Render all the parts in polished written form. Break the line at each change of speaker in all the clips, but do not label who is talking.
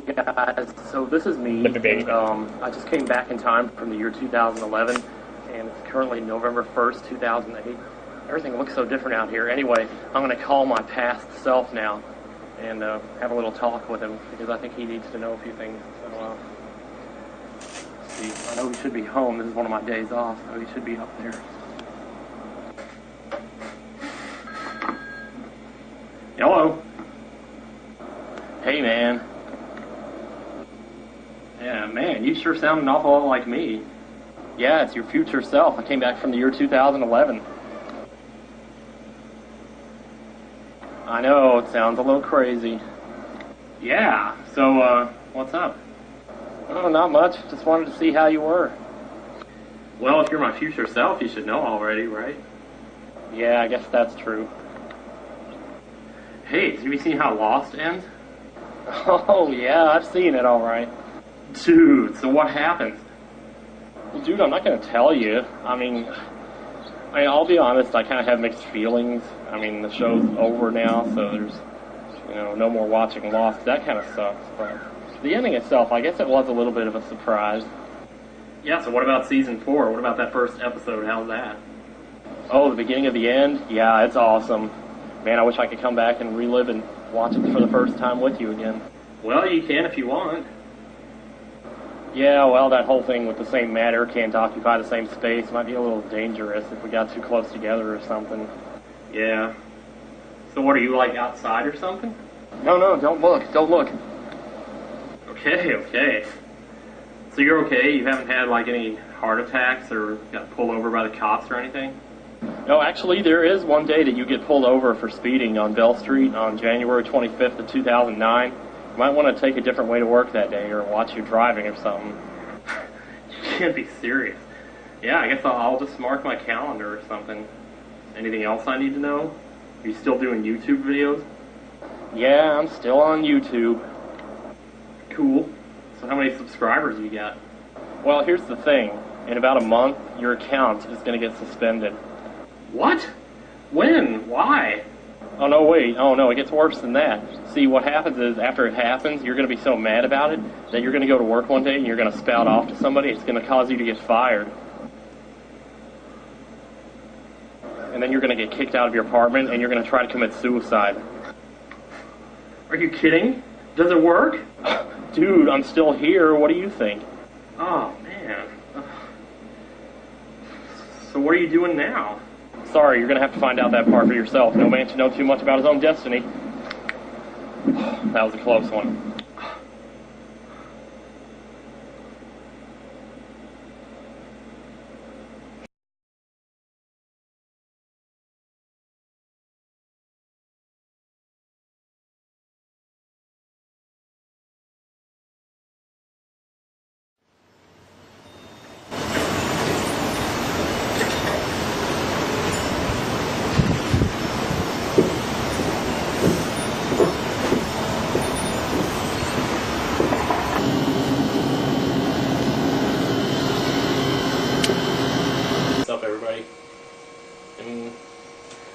guys, so this is me. I just came back in time from the year 2011, and it's currently November 1st, 2008. Everything looks so different out here. Anyway, I'm going to call my past self now and have a little talk with him because I think he needs to know a few things. So, let's see. I know he should be home. This is one of my days off, so he should be up there. Hello. Hey, man. Yeah, man, you sure sound an awful lot like me. Yeah, it's your future self. I came back from the year 2011. I know, it sounds a little crazy. Yeah, so, what's up? Oh, not much. Just wanted to see how you were. Well, if you're my future self, you should know already, right? Yeah, I guess that's true. Hey, have you seen how Lost ends? Oh, yeah, I've seen it, alright. Dude, so what happens? Well, dude, I'm not gonna tell you. I mean, I'll be honest, I kind of have mixed feelings. I mean, the show's over now, so there's, no more watching Lost. That kind of sucks, but the ending itself, I guess it was a little bit of a surprise. Yeah, so what about season 4? What about that first episode? How's that? Oh, the beginning of the end? Yeah, it's awesome. Man, I wish I could come back and relive and watch it for the first time with you again. Well, you can if you want. Yeah, well, that whole thing with the same matter can't occupy the same space might be a little dangerous if we got too close together or something. Yeah. So what, are you, like, outside or something? No, don't look. Okay. So you're okay? You haven't had, like, any heart attacks or got pulled over by the cops or anything? No, actually, there is one day that you get pulled over for speeding on Bell Street on January 25th of 2009. You might want to take a different way to work that day or watch your driving or something. You can't be serious. Yeah, I guess I'll just mark my calendar or something. Anything else I need to know? Are you still doing YouTube videos? Yeah, I'm still on YouTube. Cool. So how many subscribers you got? Well, here's the thing. In about a month, your account is going to get suspended. What? When? Why? Oh, no, wait. Oh, no, it gets worse than that. See, what happens is, after it happens, you're going to be so mad about it that you're going to go to work one day and you're going to spout off to somebody. It's going to cause you to get fired. And then you're going to get kicked out of your apartment and you're going to try to commit suicide. Are you kidding? Does it work? Dude, I'm still here. What do you think? Oh, man. So what are you doing now? Sorry, you're going to have to find out that part for yourself. No man should know too much about his own destiny. That was a close one. Everybody. And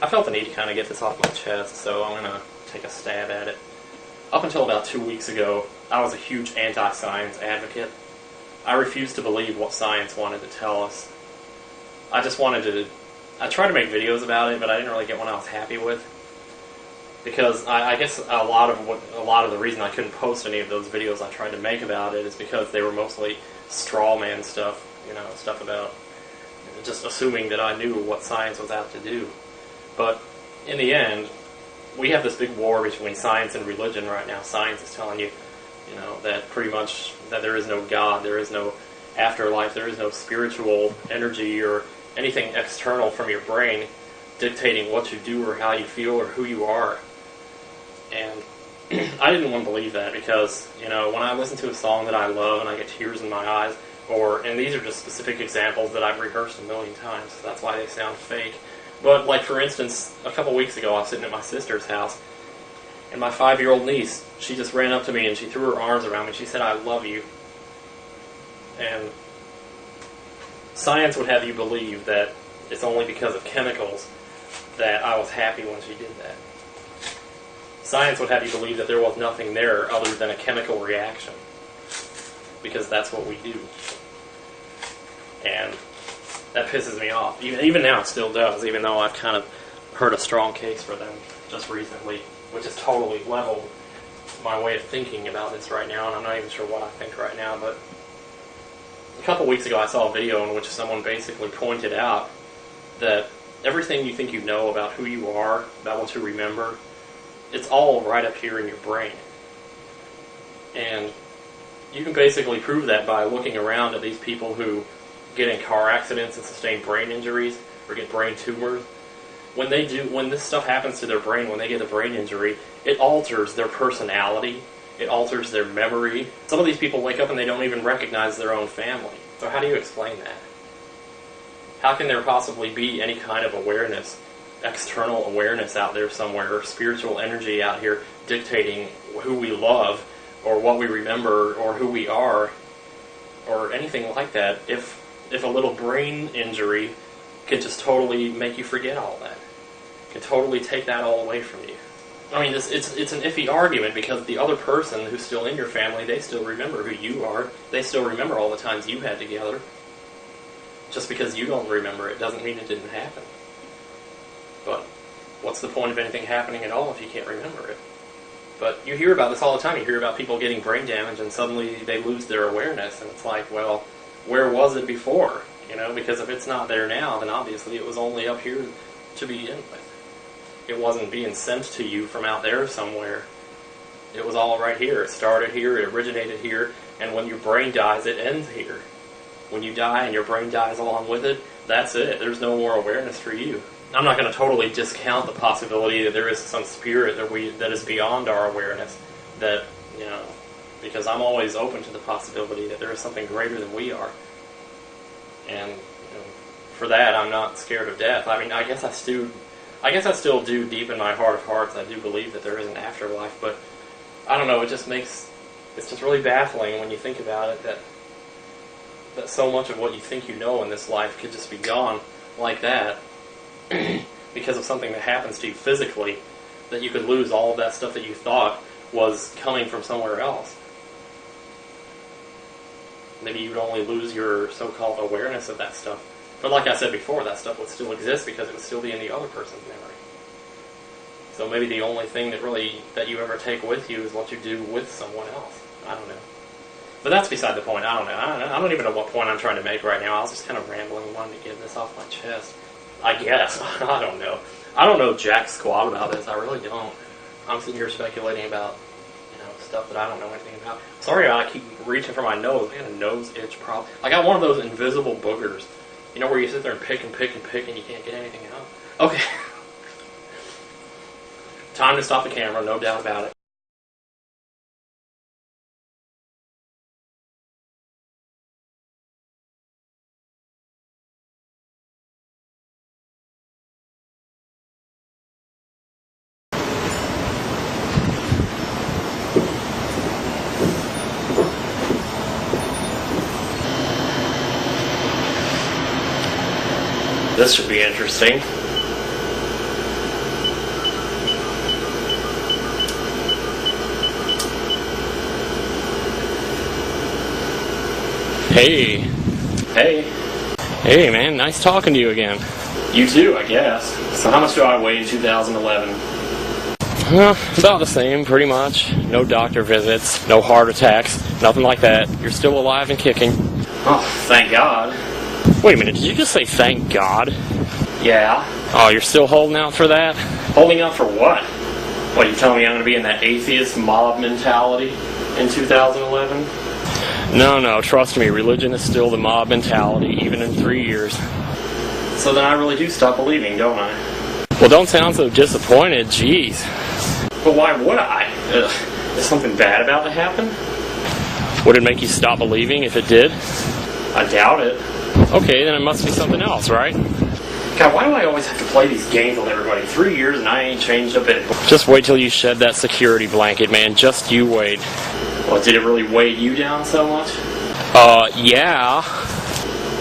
I felt the need to kind of get this off my chest, so I'm going to take a stab at it. Up until about 2 weeks ago, I was a huge anti-science advocate. I refused to believe what science wanted to tell us. I tried to make videos about it, but I didn't really get one I was happy with. Because I guess a lot of the reason I couldn't post any of those videos I tried to make about it is because they were mostly straw man stuff, stuff about just assuming that I knew what science was out to do. But in the end, we have this big war between science and religion right now. Science is telling you, that pretty much that there is no God, there is no afterlife, there is no spiritual energy or anything external from your brain dictating what you do or how you feel or who you are. And I didn't want to believe that because, when I listen to a song that I love and I get tears in my eyes, and these are just specific examples that I've rehearsed a million times, so that's why they sound fake. But, like, for instance, a couple weeks ago, I was sitting at my sister's house, and my 5-year-old niece, she just ran up to me and she threw her arms around me and she said, "I love you." And science would have you believe that it's only because of chemicals that I was happy when she did that. Science would have you believe that there was nothing there other than a chemical reaction. Because that's what we do. And that pisses me off. Even now it still does, even though I've kind of heard a strong case for them just recently, which has totally leveled my way of thinking about this right now, and I'm not even sure what I think right now, but a couple weeks ago I saw a video in which someone basically pointed out that everything you think you know about who you are, about what you remember, it's all right up here in your brain. And you can basically prove that by looking around at these people who get in car accidents and sustain brain injuries or get brain tumors. When this stuff happens to their brain, when they get a brain injury, it alters their personality, it alters their memory. Some of these people wake up and they don't even recognize their own family. So how do you explain that? How can there possibly be any kind of awareness, external awareness out there somewhere, or spiritual energy out here dictating who we love, or what we remember, or who we are, or anything like that, if a little brain injury can just totally make you forget all that? Can totally take that all away from you. I mean, it's an iffy argument, because the other person who's still in your family, they still remember who you are. They still remember all the times you had together. Just because you don't remember it doesn't mean it didn't happen. But what's the point of anything happening at all if you can't remember it? But you hear about this all the time. You hear about people getting brain damage and suddenly they lose their awareness. And it's like, well, where was it before? You know, because if it's not there now, then obviously it was only up here to begin with. It wasn't being sent to you from out there somewhere. It was all right here. It started here, it originated here, and when your brain dies, it ends here. When you die and your brain dies along with it, that's it. There's no more awareness for you. I'm not going to totally discount the possibility that there is some spirit that is beyond our awareness, that, you know, because I'm always open to the possibility that there is something greater than we are. And for that, I'm not scared of death. I mean, I guess I still do, deep in my heart of hearts, I do believe that there is an afterlife, but I don't know, it's just really baffling when you think about it, that so much of what you think you know in this life could just be gone like that because of something that happens to you physically, that you could lose all of that stuff that you thought was coming from somewhere else. Maybe you'd only lose your so-called awareness of that stuff. But like I said before, that stuff would still exist because it would still be in the other person's memory. So maybe the only thing that you ever take with you is what you do with someone else. I don't know. But that's beside the point. I don't know. I don't even know what point I'm trying to make right now. I was just kind of rambling and wanting to get this off my chest. I guess. I don't know. I don't know jack squat about this. I really don't. I'm sitting here speculating about stuff that I don't know anything about. Sorry I keep reaching for my nose. I got a nose itch problem. I got one of those invisible boogers. You know, where you sit there and pick and pick and pick and you can't get anything out? Okay. Time to stop the camera, no doubt about it. This should be interesting. Hey. Hey. Hey, man. Nice talking to you again. You too, I guess. So how much do I weigh in 2011? About the same, pretty much. No doctor visits, no heart attacks, nothing like that. You're still alive and kicking. Oh, thank God. Wait a minute, did you just say thank God? Yeah. Oh, you're still holding out for that? Holding out for what? What, you telling me I'm going to be in that atheist mob mentality in 2011? No, trust me, religion is still the mob mentality, even in 3 years. So then I really do stop believing, don't I? Well, don't sound so disappointed, jeez. But why would I? Is something bad about to happen? Would it make you stop believing if it did? I doubt it. Okay, then it must be something else, right? God, why do I always have to play these games with everybody? 3 years and I ain't changed a bit. Just wait till you shed that security blanket, man. Just you wait. Well, did it really weigh you down so much? Yeah.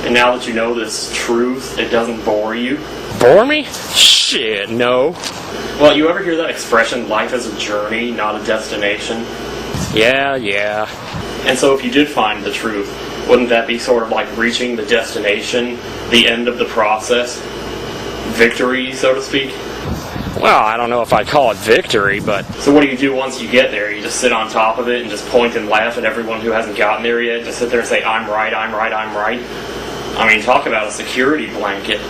And now that you know this truth, it doesn't bore you?
Bore me? Shit, no.
Well, you ever hear that expression, life is a journey, not a destination?
Yeah.
And so if you did find the truth, wouldn't that be sort of like reaching the destination, the end of the process? Victory, so to speak?
Well, I don't know if I'd call it victory, but...
So what do you do once you get there? You just sit on top of it and just point and laugh at everyone who hasn't gotten there yet? Just sit there and say, I'm right, I'm right, I'm right? I mean, talk about a security blanket.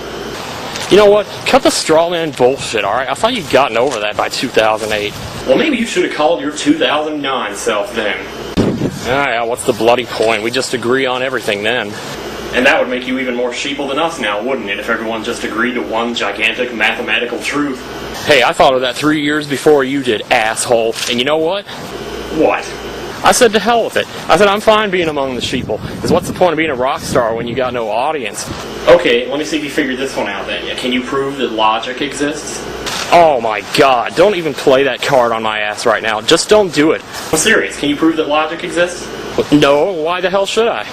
You know what? Cut the straw man bullshit, alright? I thought you'd gotten over that by 2008.
Well, maybe you should have called your 2009 self then.
Yeah, what's the bloody point? We just agree on everything then.
And that would make you even more sheeple than us now, wouldn't it, if everyone just agreed to one gigantic mathematical truth?
Hey, I thought of that 3 years before you did, asshole. And you know what?
What?
I said to hell with it. I said I'm fine being among the sheeple. Because what's the point of being a rock star when you got no audience?
Okay, let me see if you figured this one out then. Can you prove that logic exists?
Oh my god, don't even play that card on my ass right now. Just don't do it.
I'm serious, can you prove that logic exists?
No, why the hell should I?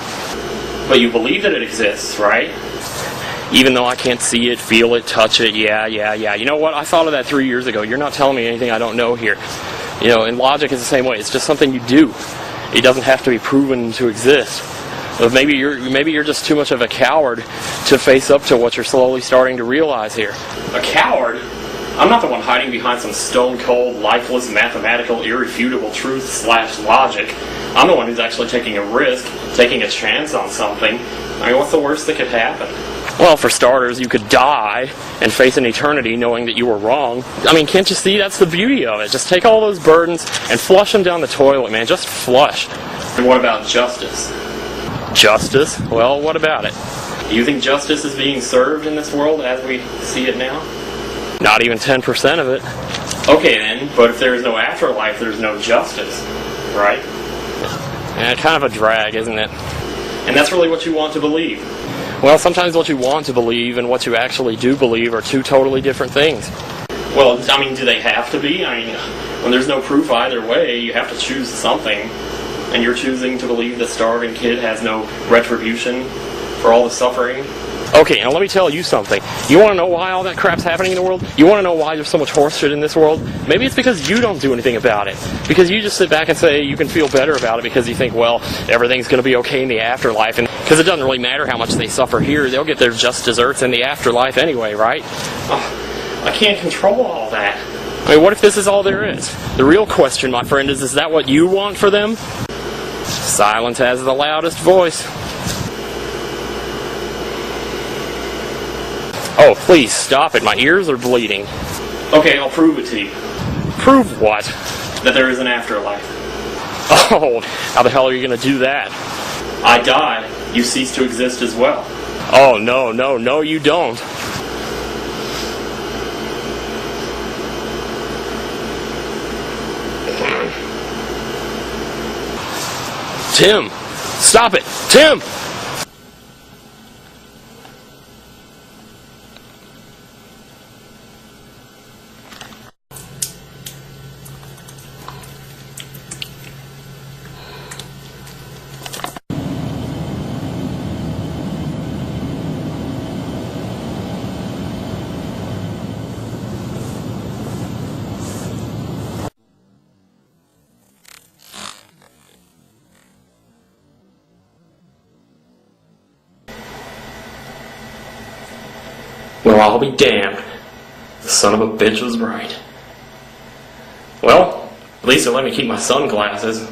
But you believe that it exists, right?
Even though I can't see it, feel it, touch it, yeah. You know what? I thought of that 3 years ago. You're not telling me anything I don't know here. You know, and logic is the same way. It's just something you do. It doesn't have to be proven to exist. But maybe you're just too much of a coward to face up to what you're slowly starting to realize here.
A coward? I'm not the one hiding behind some stone-cold, lifeless, mathematical, irrefutable truth / logic. I'm the one who's actually taking a risk, taking a chance on something. I mean, what's the worst that could happen?
Well, for starters, you could die and face an eternity knowing that you were wrong. I mean, can't you see? That's the beauty of it. Just take all those burdens and flush them down the toilet, man. Just flush.
And what about justice?
Justice? Well, what about it?
Do you think justice is being served in this world as we see it now?
Not even 10% of it.
Okay then, but if there is no afterlife, there's no justice, right?
Yeah, kind of a drag, isn't it?
And that's really what you want to believe.
Well, sometimes what you want to believe and what you actually do believe are two totally different things.
Well, I mean, do they have to be? I mean, when there's no proof either way, you have to choose something. And you're choosing to believe the starving kid has no retribution for all the suffering?
Okay, now let me tell you something. You want to know why all that crap's happening in the world? You want to know why there's so much horseshit in this world? Maybe it's because you don't do anything about it. Because you just sit back and say you can feel better about it because you think, well, everything's going to be okay in the afterlife. And because it doesn't really matter how much they suffer here, they'll get their just desserts in the afterlife anyway, right?
Oh, I can't control all that.
I mean, what if this is all there is? The real question, my friend, is that what you want for them? Silence has the loudest voice. Oh, please stop it. My ears are bleeding.
Okay, I'll prove it to you.
Prove what?
That there is an afterlife.
Oh, how the hell are you going to do that?
I die. You cease to exist as well.
Oh, no, you don't. Tim! Stop it! Tim!
Well, I'll be damned. The son of a bitch was right. Well, at least it let me keep my sunglasses.